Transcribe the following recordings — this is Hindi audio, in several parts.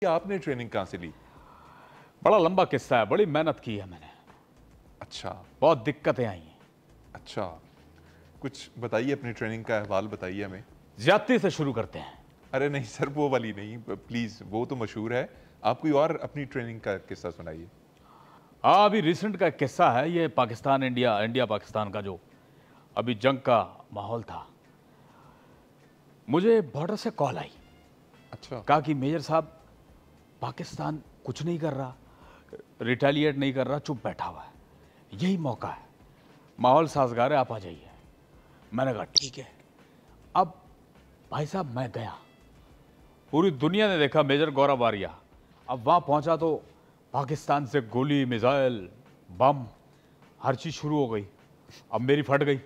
कि आपने ट्रेनिंग कहाँ से ली? बड़ा लंबा किस्सा है, बड़ी मेहनत की है मैंने, अच्छा, बहुत दिक्कतें आई हैं। अच्छा। कुछ बताइए, अपनी ट्रेनिंग का अहवाल बताइए हमें। ज्यादती से शुरू करते हैं। अरे नहीं सर, वो वाली नहीं, प्लीज़, वो तो मशहूर है। आप कोई और अपनी ट्रेनिंग का किस्सा सुनाइए। हाँ, अभी रिसेंट का एक किस्सा है, ये पाकिस्तान इंडिया, इंडिया पाकिस्तान का जो अभी जंग का माहौल था। मुझे बॉर्डर से कॉल आई, अच्छा, कहा कि मेजर साहब, पाकिस्तान कुछ नहीं कर रहा, रिटेलिएट नहीं कर रहा, चुप बैठा हुआ है, यही मौका है, माहौल साजगार है, आप आ जाइए। मैंने कहा ठीक है। अब भाई साहब मैं गया, पूरी दुनिया ने देखा मेजर गौरव वारिया। अब वहां पहुंचा तो पाकिस्तान से गोली, मिसाइल, बम, हर चीज शुरू हो गई। अब मेरी फट गई।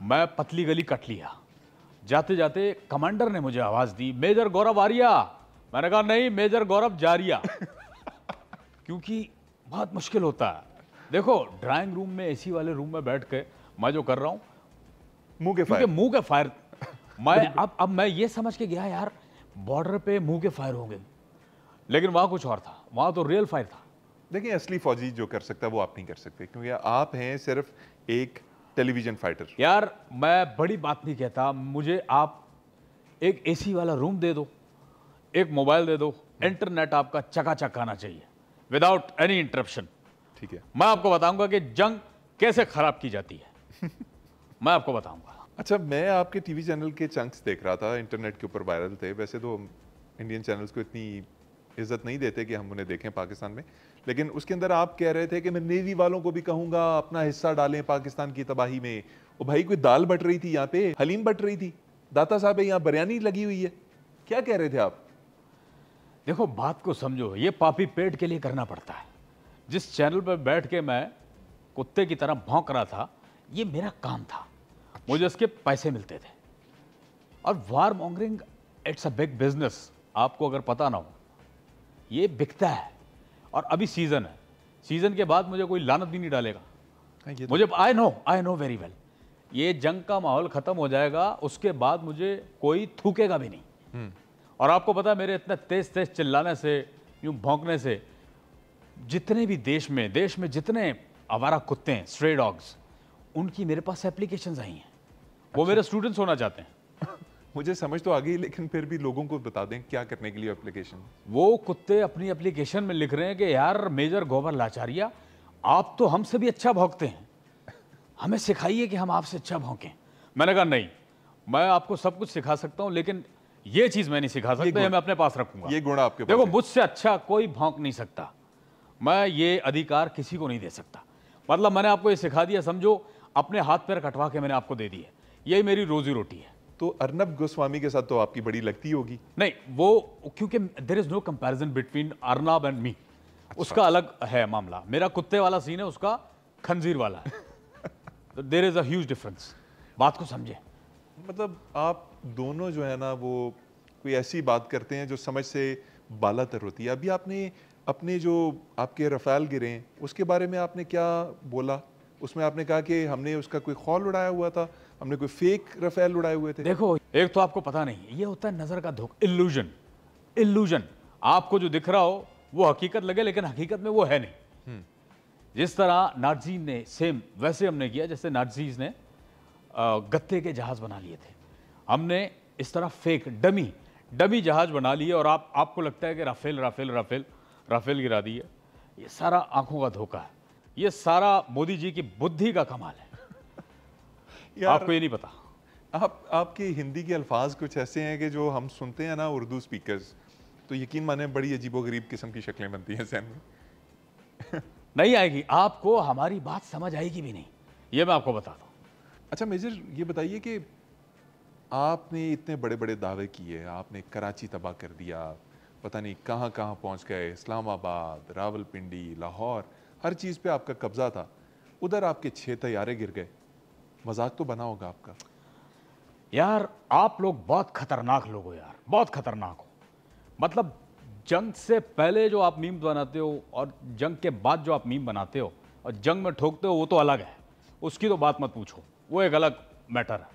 मैं पतली गली कट लिया। जाते जाते कमांडर ने मुझे आवाज दी, मेजर गौरव वारिया। मैंने कहा नहीं, मेजर गौरव जारिया। क्योंकि बहुत मुश्किल होता है। देखो, ड्राइंग रूम में, एसी वाले रूम में बैठ के मैं जो कर रहा हूं, मुंह के क्योंकि फायर। मुंह के फायर, मैं अब मैं ये समझ के गया यार, बॉर्डर पे मुंह के फायर होंगे, लेकिन वहां कुछ और था, वहां तो रियल फायर था। देखिए, असली फौजी जो कर सकता है वो आप नहीं कर सकते, क्योंकि आप हैं सिर्फ एक टेलीविजन फाइटर। यार मैं बड़ी बात नहीं कहता, मुझे आप एक एसी वाला रूम दे दो, एक मोबाइल दे दो, इंटरनेट आपका चकाचक आना चाहिए, विदाउट एनी इंटरप्शन। ठीक है। मैं आपको बताऊंगा कि जंग कैसे खराब की जाती है। मैं आपको बताऊंगा। अच्छा, मैं आपके टीवी चैनल के चंक्स देख रहा था, इंटरनेट के ऊपर वायरल थे। वैसे तो इंडियन चैनल्स को इतनी इज्जत नहीं देते कि हम उन्हें देखें पाकिस्तान में, लेकिन उसके अंदर आप कह रहे थे कि मैं नेवी वालों को भी कहूंगा अपना हिस्सा डालें पाकिस्तान की तबाही में। ओ भाई, कोई दाल बट रही थी यहाँ पे, हलीम बट रही थी, दाता साहब यहाँ बिरयानी लगी हुई है, क्या कह रहे थे आप? देखो, बात को समझो, ये पापी पेट के लिए करना पड़ता है। जिस चैनल पर बैठ के मैं कुत्ते की तरह भौंक रहा था, ये मेरा काम था, मुझे इसके पैसे मिलते थे। और war mongering, it's a big business. आपको अगर पता ना हो, ये बिकता है। और अभी सीजन है, सीजन के बाद मुझे कोई लानत भी नहीं डालेगा। ये तो मुझे आई नो वेरी वेल, ये जंग का माहौल खत्म हो जाएगा, उसके बाद मुझे कोई थूकेगा भी नहीं। और आपको पता है, मेरे इतने तेज तेज चिल्लाने से, यूं भौंकने से, जितने भी देश में जितने आवारा कुत्ते हैं, स्ट्रे डॉग्स, उनकी मेरे पास एप्लीकेशंस आई हैं। वो मेरे स्टूडेंट्स होना चाहते हैं। मुझे समझ तो आ गई, लेकिन फिर भी लोगों को बता दें क्या करने के लिए एप्लीकेशन। वो कुत्ते अपनी एप्लीकेशन में लिख रहे हैं कि यार मेजर गौबर लाचारिया, आप तो हमसे भी अच्छा भौंकते हैं, हमें सिखाइए कि हम आपसे अच्छा भौंकें। मैंने कहा नहीं, मैं आपको सब कुछ सिखा सकता हूं, लेकिन ये चीज मैं नहीं सिखा सकता, ये मैं अपने पास रखूंगा। ये गुण आपके पास देखो, है। मुझसे अच्छा कोई भौंक नहीं सकता, मैं ये अधिकार किसी को नहीं दे सकता। मतलब मैंने आपको ये सिखा दिया, समझो अपने हाथ पैर कटवा के मैंने आपको दे दिए, यही मेरी रोजी रोटी है। तो अर्नब गोस्वामी के साथ तो आपकी बड़ी लगती होगी। नहीं, वो क्योंकि there is no comparison between Arnab and me. उसका अलग है मामला, मेरा कुत्ते वाला सीन है, उसका खंजीर वाला है। There is a huge difference, बात को समझे। मतलब आप दोनों जो है ना, वो कोई ऐसी बात करते हैं जो समझ से बालातर होती है। अभी आपने अपने जो आपके रफ़ाल गिरे हैं उसके बारे में आपने क्या बोला? उसमें आपने कहा कि हमने उसका कोई खौल उड़ाया हुआ था, हमने कोई फेक रफ़ाल उड़ाए हुए थे। देखो, एक तो आपको पता नहीं, ये होता है नजर का धोखा, इल्यूजन। इल्यूजन, आपको जो दिख रहा हो वो हकीकत लगे, लेकिन हकीकत में वो है नहीं। जिस तरह नाज़ीज़ ने, सेम वैसे हमने किया जैसे नाज़ीज़ ने गत्ते के जहाज बना लिए थे, हमने इस तरह फेक डमी जहाज बना लिए। और आपको लगता है कि राफेल राफेल राफेल राफेल गिरा दी है। ये सारा आंखों का धोखा है, ये सारा मोदी जी की बुद्धि का कमाल है। यार, आपको ये नहीं पता। आपके हिंदी के अल्फाज कुछ ऐसे हैं कि जो हम सुनते हैं ना उर्दू स्पीकर्स, तो यकीन माने बड़ी अजीबोगरीब किस्म की शक्लें बनती हैं सहन में। नहीं आएगी, आपको हमारी बात समझ आएगी भी नहीं, ये मैं आपको बताता हूं। अच्छा मेजर, ये बताइए कि आपने इतने बड़े बड़े दावे किए, आपने कराची तबाह कर दिया, पता नहीं कहाँ कहाँ पहुँच गए, इस्लामाबाद, रावलपिंडी, लाहौर, हर चीज़ पे आपका कब्जा था। उधर आपके 6 तैयारे गिर गए, मजाक तो बना होगा आपका। यार आप लोग बहुत खतरनाक लोग हो यार, बहुत खतरनाक हो। मतलब जंग से पहले जो आप मीम बनाते हो और जंग के बाद जो आप मीम बनाते हो और जंग में ठोकते हो, वो तो अलग है, उसकी तो बात मत पूछो, वो एक अलग मैटर है।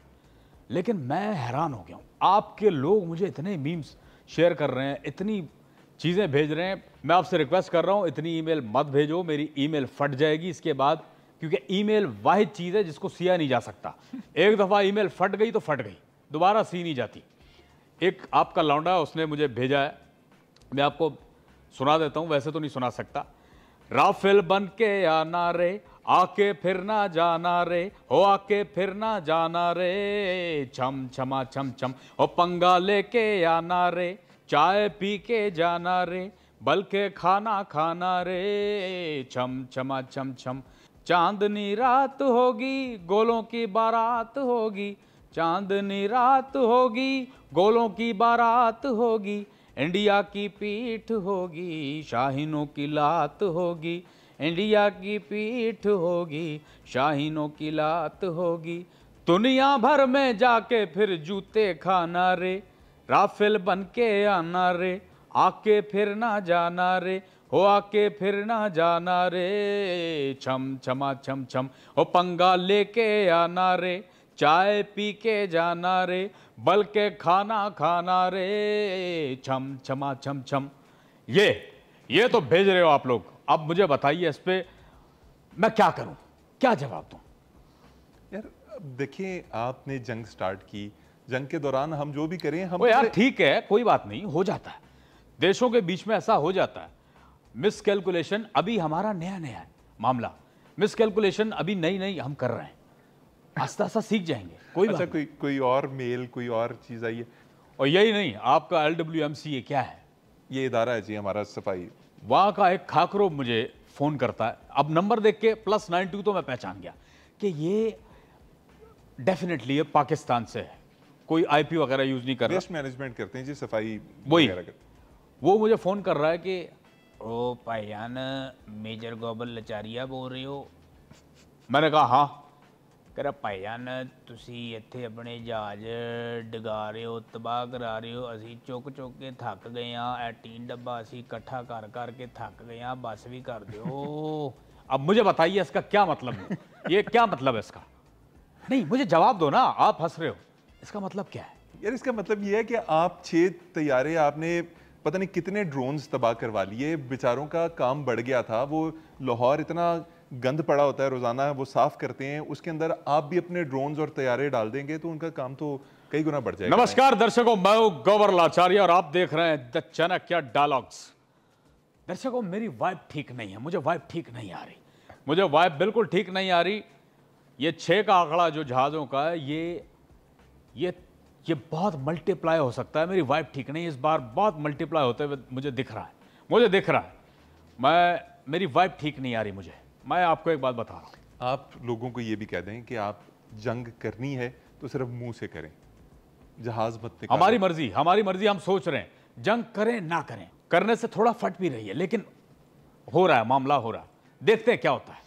लेकिन मैं हैरान हो गया हूं, आपके लोग मुझे इतने मीम्स शेयर कर रहे हैं, इतनी चीज़ें भेज रहे हैं। मैं आपसे रिक्वेस्ट कर रहा हूं इतनी ईमेल मत भेजो, मेरी ईमेल फट जाएगी इसके बाद, क्योंकि ईमेल वाहिद चीज़ है जिसको सिया नहीं जा सकता। एक दफ़ा ईमेल फट गई तो फट गई, दोबारा सी नहीं जाती। एक आपका लौंडा उसने मुझे भेजा है, मैं आपको सुना देता हूं, वैसे तो नहीं सुना सकता। राफेल बन के आना रे, आके फिर ना जाना रे, हो आके फिर ना जाना रे, छम छमा छम छम, हो पंगा लेके आना रे, चाय पी के जाना रे, बल्कि खाना खाना रे, छम छमा छम छम। चांदनी रात होगी, गोलों की बारात होगी, चांदनी रात होगी, गोलों की बारात होगी, इंडिया की पीठ होगी, शाहीनों की लात होगी, इंडिया की पीठ होगी, शाहीनों की लात होगी, दुनिया भर में जाके फिर जूते खाना रे, राफेल बन के आना रे, आके फिर ना जाना रे, हो आके फिर ना जाना रे, छम छमा छम छम, हो पंगा लेके आना रे, चाय पी के जाना रे, बल्कि खाना खाना रे, छम छमा छम छम। ये तो भेज रहे हो आप लोग। अब मुझे बताइए इस पे मैं क्या करूं, क्या जवाब दूं? यार अब देखिए, आपने जंग स्टार्ट की, जंग के दौरान हम जो भी करें हम यार ठीक है, कोई बात नहीं, हो जाता है, देशों के बीच में ऐसा हो जाता है। मिसकैलकुलेशन अभी हमारा नया नया है मामला, मिसकैलकुलेशन अभी नई नई हम कर रहे हैं, आस्ता आस्ता सीख जाएंगे। कोई अच्छा, बात कोई और मेल, कोई और चीज आई है? और यही नहीं, आपका LWMC क्या है? ये इदारा है जी हमारा सफाई। वहां का एक खाकरो मुझे फोन करता है, अब नंबर देख के +92 तो मैं पहचान गया कि ये डेफिनेटली ये पाकिस्तान से है, कोई IP वगैरह यूज नहीं कर रहा। वेस्ट मैनेजमेंट करते हैं जी, सफाई वही वगैरह करते हैं। वो मुझे फोन कर रहा है कि ओ भाईजान मेजर गोबल लचारिया बोल रहे हो? मैंने कहा हाँ। कह रहा भाईजान ਤੁਸੀਂ ਇੱਥੇ ਆਪਣੇ ਜਹਾਜ਼ ਡਗਾ ਰਹੇ ਹੋ, ਤਬਾਹ ਕਰਾ ਰਹੇ ਹੋ, ਅਸੀਂ ਚੁੱਕ ਚੁੱਕ ਕੇ ਥੱਕ ਗਏ ਆ, 18 ਡੱਬਾ ਅਸੀਂ ਇਕੱਠਾ ਕਰ ਕਰਕੇ ਥੱਕ गए ਆ, बस भी कर दो। अब मुझे बताइए इसका क्या मतलब है, ये क्या मतलब है इसका? नहीं मुझे जवाब दो ना, आप हंस रहे हो, इसका मतलब क्या है? यार इसका मतलब ये है कि आप 6 तैयारे, आपने पता नहीं कितने ड्रोन्स तबाह करवा लिए, बेचारों का काम बढ़ गया था। वो लाहौर इतना गंद पड़ा होता है रोजाना, वो साफ करते हैं, उसके अंदर आप भी अपने ड्रोन्स और तैयारे डाल देंगे तो उनका काम तो कई गुना बढ़ जाएगा। नमस्कार दर्शकों, मैं हूं गौवर लाचारिया और आप देख रहे हैं द चाणक्य डायलॉग्स। दर्शकों मेरी वाइब ठीक नहीं है, मुझे वाइब ठीक नहीं आ रही, मुझे वाइब बिल्कुल ठीक नहीं आ रही। ये 6 का आंकड़ा जो जहाजों का है, ये बहुत मल्टीप्लाई हो सकता है। मेरी वाइब ठीक नहीं, इस बार बहुत मल्टीप्लाई होते हुए मुझे दिख रहा है, मेरी वाइब ठीक नहीं आ रही मुझे। मैं आपको एक बात बता रहा हूं, आप लोगों को ये भी कह दें कि आप जंग करनी है तो सिर्फ मुंह से करें, जहाज मत निकालें। हमारी मर्जी, हम सोच रहे हैं जंग करें ना करें, करने से थोड़ा फट भी रही है, लेकिन हो रहा है, मामला हो रहा है, देखते हैं क्या होता है।